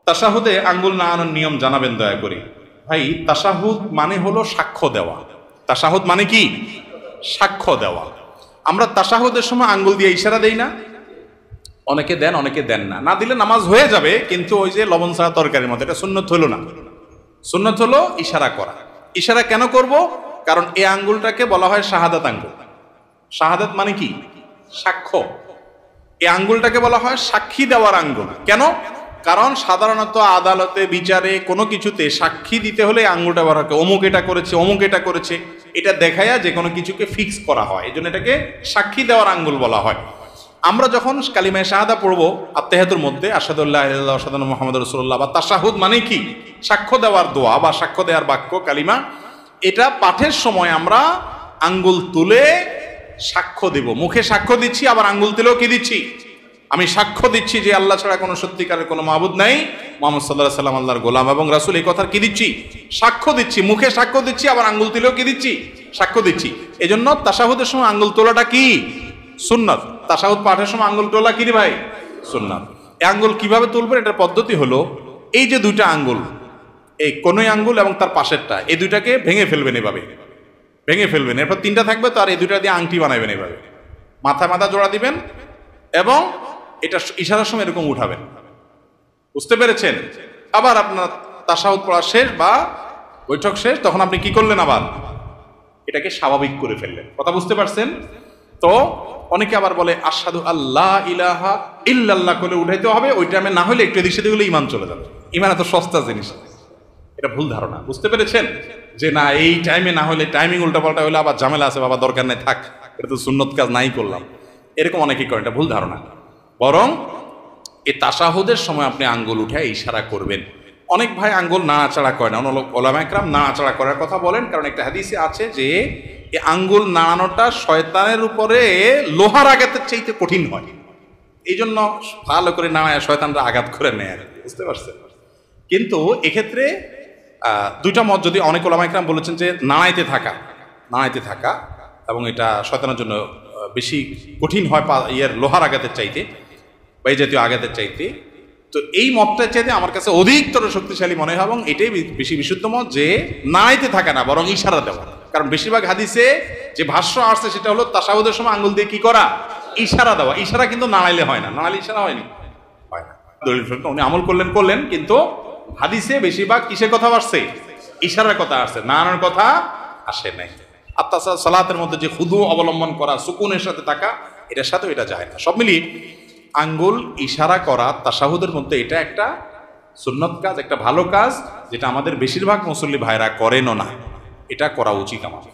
তাশাহুদে আঙ্গুল নাড়ানোর নিয়ম জানাবেন দয়া করে। ভাই, তাশাহুদ মানে হলো সাক্ষ্য দেওয়া। তাশাহুদ মানে কি? সাক্ষ্য দেওয়া। আমরা তাশাহুদের সময় আঙ্গুল দিয়ে ইশারা দেই না? অনেকে দেন, অনেকে দেন না। না দিলে নামাজ হয়ে যাবে, কিন্তু ওই যে লবণ ছাড়া তরকারির মতো, এটা সুন্নত হলো না। সুন্নত হলো ইশারা করা। ইশারা কেন করব? কারণ এই আঙ্গুলটাকে বলা হয় শাহাদাত আঙ্গুল। শাহাদাত মানে কি? সাক্ষ্য। এই আঙ্গুলটাকে বলা হয় সাক্ষী দেওয়ার আঙ্গুল। কেন? কারণ সাধারণত আদালতে, বিচারে, কোনো কিছুতে সাক্ষী দিতে হলে আঙ্গুলটা ব্যবহার করে। অমুক এটা করেছে, অমুক এটা করেছে, এটা দেখায়া যে কোনো কিছুকে ফিক্স করা হয়। এই জন্য এটাকে সাক্ষী দেওয়ার আঙ্গুল বলা হয়। আমরা যখন কালিমায়ে শাহাদা পড়বো আত্তাহিয়াতুর মধ্যে, আশহাদু আল্লা ইলাহা ইল্লাল্লাহ ওয়া আশহাদু আন্না মুহাম্মাদুর রাসূলুল্লাহ, বা তাশাহুদ মানে কি? সাক্ষ্য দেওয়ার দোয়া বা সাক্ষ্য দেওয়ার বাক্য, কালিমা। এটা পাঠের সময় আমরা আঙ্গুল তুলে সাক্ষ্য দেব। মুখে সাক্ষ্য দিচ্ছি, আবার আঙ্গুল তুলেও কি দিচ্ছি? আমি সাক্ষ্য দিচ্ছি যে আল্লাহ ছাড়া কোনো সত্যিকারের কোনো মাবুদ নাই, মুহাম্মদ সাল্লাল্লাহু আলাইহি ওয়াসাল্লাম আল্লাহর গোলাম এবং রাসূল। এই কথার কি দিচ্ছি? সাক্ষ্য দিচ্ছি। মুখে সাক্ষ্য দিচ্ছি, আবার আঙ্গুল তুলেও কি দিচ্ছি? সাক্ষ্য দিচ্ছি। এজন্য তাশাহুদের সময় আঙ্গুল তোলাটা কি? সুন্নাত। তাশাহুদ পাঠের সময় আঙ্গুল তোলা কি রে ভাই? সুন্নাত। এই আঙ্গুল কিভাবে তুলবেন? এটার পদ্ধতি হলো, এই যে দুইটা আঙ্গুল, এই কোনই আঙ্গুল এবং তার পাশেরটা, এই দুইটাকে ভেঙে ফেলবেন। এভাবে ভেঙে ফেলবেন। এরপর তিনটা থাকবে, তো আর এই দুইটা দিয়ে আংটি বানাবেন। এভাবে মাথা জোড়া দিবেন এবং এটা ইশারার সময় এরকম উঠাবেন। বুঝতে পেরেছেন? আবার আপনার তাশাহুদ পড়া শেষ বা বৈঠক শেষ, তখন আপনি কি করলেন? আবার এটাকে স্বাভাবিক করে ফেললেন। কথা বুঝতে পারছেন তো? অনেকে আবার বলে আশহাদু আল্লা ইলাহা ইল্লাল্লাহ করে উঠাইতে হবে। ওই টাইমে না হলে একটু এদিক সেদিক হলে ইমান চলে যাবে। ইমান এত সস্তা জিনিস, এটা ভুল ধারণা। বুঝতে পেরেছেন? যে না, এই টাইমে না হলে, টাইমিং উল্টাপাল্টা হলে আবার ঝামেলা আছে, বাবা দরকার নেই, থাক, এটা তো সুন্নত কাজ নাই করলাম, এরকম অনেকেই করেন। এটা ভুল ধারণা। বরং এই তাশাহুদের সময় আপনি আঙ্গুল উঠে ইশারা করবেন। অনেক ভাই আঙ্গুল নাড়াচাড়া করে না। ওলামা একরাম নাড়াচাড়া করার কথা বলেন, কারণ একটা হাদিসে আছে যে এই আঙ্গুল নাড়ানোটা শয়তানের উপরে লোহার আঘাতের চাইতে কঠিন হয়। এই জন্য ভালো করে নাড়ায় শয়তানরা আঘাত করে নেয় আর কি। বুঝতে পারছেন? কিন্তু এক্ষেত্রে দুইটা মত, যদি অনেক ওলামা একরাম বলেছেন যে নাড়াইতে থাকা এবং এটা শয়তানের জন্য বেশি কঠিন হয় লোহার আঘাতের চাইতে বা এই জাতীয় আঘাতের চাইতে। তো এই মতটার চাইতে আমার কাছে অধিকতর শক্তিশালী মনে হয়, এবং এটাই বেশি বিশুদ্ধ মত, যে নাড়াইতে থাকা না, বরং ইশারা দেওয়া। কারণ বেশিরভাগ হাদিসে যে ভাষ্য আসছে সেটা হলো তাশাহুদের সময় আঙ্গুল দিয়ে কি করা? ইশারা দেওয়া। ইশারা কিন্তু নাড়াইলে হয় না। নাড়াইলে ইশারা হয় না। দলিল উনি আমল করলেন, কিন্তু হাদিসে বেশিরভাগ কিসের কথা আসছে? ইশারার কথা আসছে, নাড়ানোর কথা আসে নাই। আর তাছাড়া সালাতের মধ্যে যে খুদু অবলম্বন করা, সুকুনের সাথে থাকা, এটার সাথে এটা যায় না। সব মিলিয়ে আঙ্গুল ইশারা করা তাশাহুদের মধ্যে এটা একটা সুন্নত কাজ, একটা ভালো কাজ, যেটা আমাদের বেশিরভাগ মুসল্লি ভাইরা করেনও না। এটা করা উচিত আমাদের।